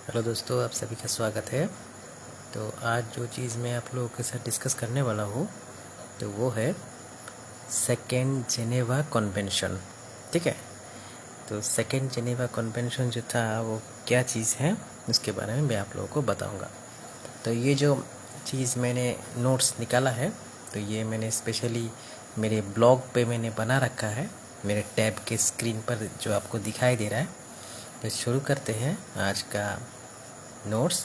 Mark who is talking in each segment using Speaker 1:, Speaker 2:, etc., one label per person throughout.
Speaker 1: Hello दोस्तों, आप सभी का स्वागत है। तो आज जो चीज़ मैं आप लोगों के साथ डिस्कस करने वाला हूँ तो वो है सेकेंड जेनेवा कन्वेंशन। ठीक है, तो सेकेंड जेनेवा कन्वेंशन जो था वो क्या चीज़ है उसके बारे में मैं आप लोगों को बताऊँगा। तो ये जो चीज़ मैंने नोट्स निकाला है तो ये मैंने स्पेशली मेरे ब्लॉग पे मैंने बना रखा है, मेरे टैब के स्क्रीन पर जो आपको दिखाई दे रहा है। तो शुरू करते हैं आज का नोट्स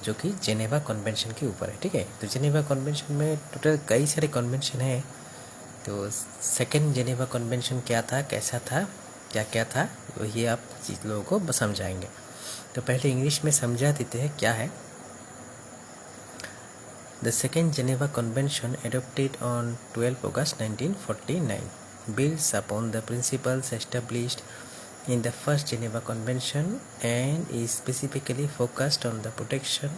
Speaker 1: जो कि जेनेवा कन्वेंशन के ऊपर है। ठीक है, तो जेनेवा कन्वेंशन में टोटल कई सारे कन्वेंशन हैं। तो सेकेंड जेनेवा कन्वेंशन क्या था, कैसा था, क्या क्या था, वही आप चीज लोगों को समझाएंगे। तो पहले इंग्लिश में समझा देते हैं क्या है। The second Geneva convention adopted on 12 August 1949 builds upon the principles established in the first Geneva Convention and is specifically focused on the protection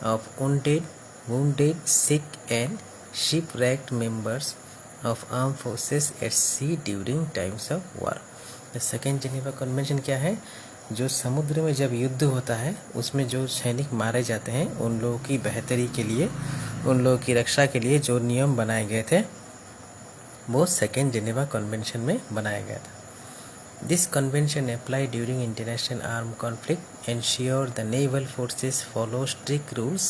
Speaker 1: of wounded, sick and shipwrecked members of armed forces at sea during times of war. The second Geneva Convention क्या है? जो समुद्र में जब युद्ध होता है उसमें जो सैनिक मारे जाते हैं उन लोगों की बेहतरी के लिए, उन लोगों की रक्षा के लिए जो नियम बनाए गए थे वो सेकेंड जेनेवा कन्वेंशन में बनाया गया था। This convention applied during international armed conflict ensured the naval forces follow strict rules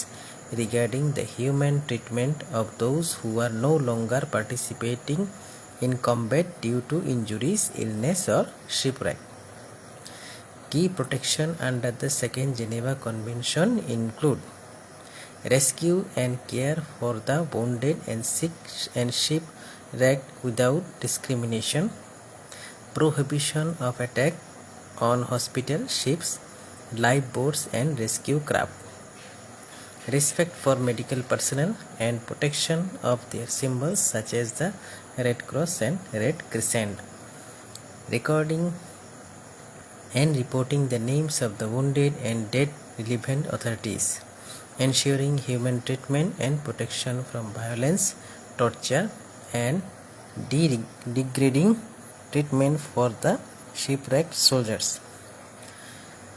Speaker 1: regarding the human treatment of those who are no longer participating in combat due to injuries, illness or shipwreck. Key protection under the Second Geneva Convention include rescue and care for the wounded and sick and shipwrecked without discrimination, prohibition of attack on hospital ships, lifeboats and rescue craft, respect for medical personnel and protection of their symbols such as the Red Cross and Red Crescent, recording and reporting the names of the wounded and dead relevant authorities, ensuring human treatment and protection from violence, torture and degrading treatment for the shipwrecked soldiers.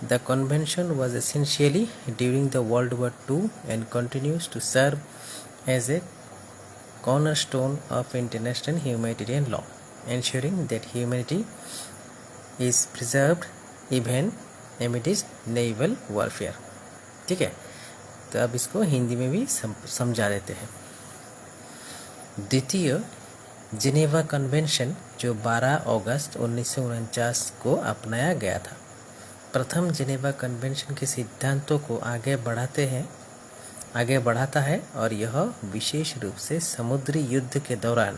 Speaker 1: The convention was essentially during the World War II and continues to serve as a cornerstone of international humanitarian law, ensuring that humanity is preserved even amidst naval warfare. ठीक है, तो अब इसको हिंदी में भी समझा देते हैं। द्वितीय जिनेवा कन्वेंशन जो 12 अगस्त 1949 को अपनाया गया था, प्रथम जिनेवा कन्वेंशन के सिद्धांतों को आगे बढ़ाता है और यह विशेष रूप से समुद्री युद्ध के दौरान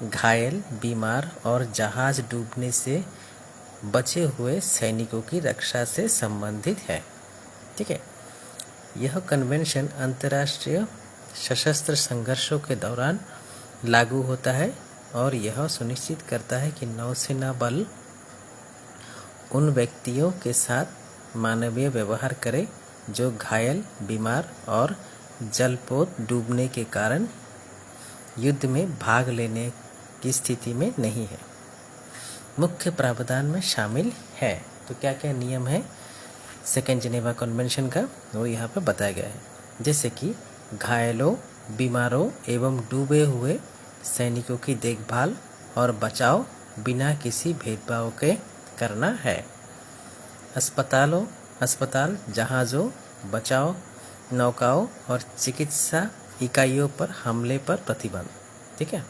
Speaker 1: घायल, बीमार और जहाज डूबने से बचे हुए सैनिकों की रक्षा से संबंधित है। ठीक है, यह कन्वेंशन अंतर्राष्ट्रीय सशस्त्र संघर्षों के दौरान लागू होता है और यह सुनिश्चित करता है कि नौसेना बल उन व्यक्तियों के साथ मानवीय व्यवहार करे जो घायल, बीमार और जलपोत डूबने के कारण युद्ध में भाग लेने की स्थिति में नहीं है। मुख्य प्रावधान में शामिल है। तो क्या क्या नियम है सेकेंड जेनेवा कन्वेंशन का वो यहाँ पे बताया गया है, जैसे कि घायलों, बीमारों एवं डूबे हुए सैनिकों की देखभाल और बचाव बिना किसी भेदभाव के करना है। अस्पताल, जहाज़ों, बचाव नौकाओं और चिकित्सा इकाइयों पर हमले पर प्रतिबंध। ठीक है,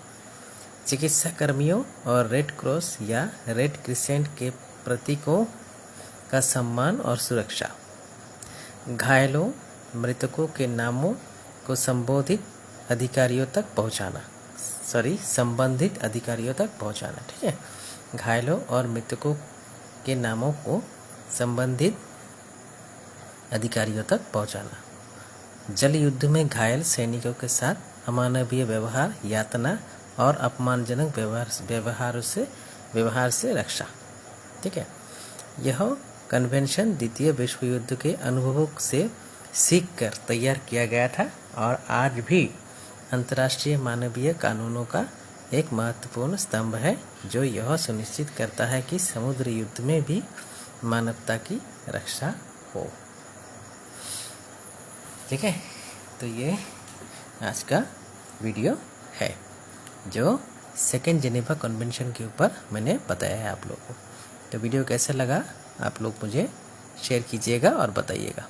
Speaker 1: चिकित्सा कर्मियों और रेड क्रॉस या रेड क्रिसेंट के प्रतीकों का सम्मान और सुरक्षा, घायलों, मृतकों के नामों को संबंधित अधिकारियों तक पहुंचाना। ठीक है, घायलों और मृतकों के नामों को संबंधित अधिकारियों तक पहुंचाना। जल युद्ध में घायल सैनिकों के साथ अमानवीय व्यवहार, यातना और अपमानजनक व्यवहार से रक्षा। ठीक है, यह कन्वेंशन द्वितीय विश्व युद्ध के अनुभवों से सीखकर तैयार किया गया था और आज भी अंतर्राष्ट्रीय मानवीय कानूनों का एक महत्वपूर्ण स्तंभ है जो यह सुनिश्चित करता है कि समुद्री युद्ध में भी मानवता की रक्षा हो। ठीक है, तो ये आज का वीडियो है जो सेकेंड जेनेवा कन्वेंशन के ऊपर मैंने बताया है आप लोगों को। तो वीडियो कैसा लगा आप लोग मुझे शेयर कीजिएगा और बताइएगा।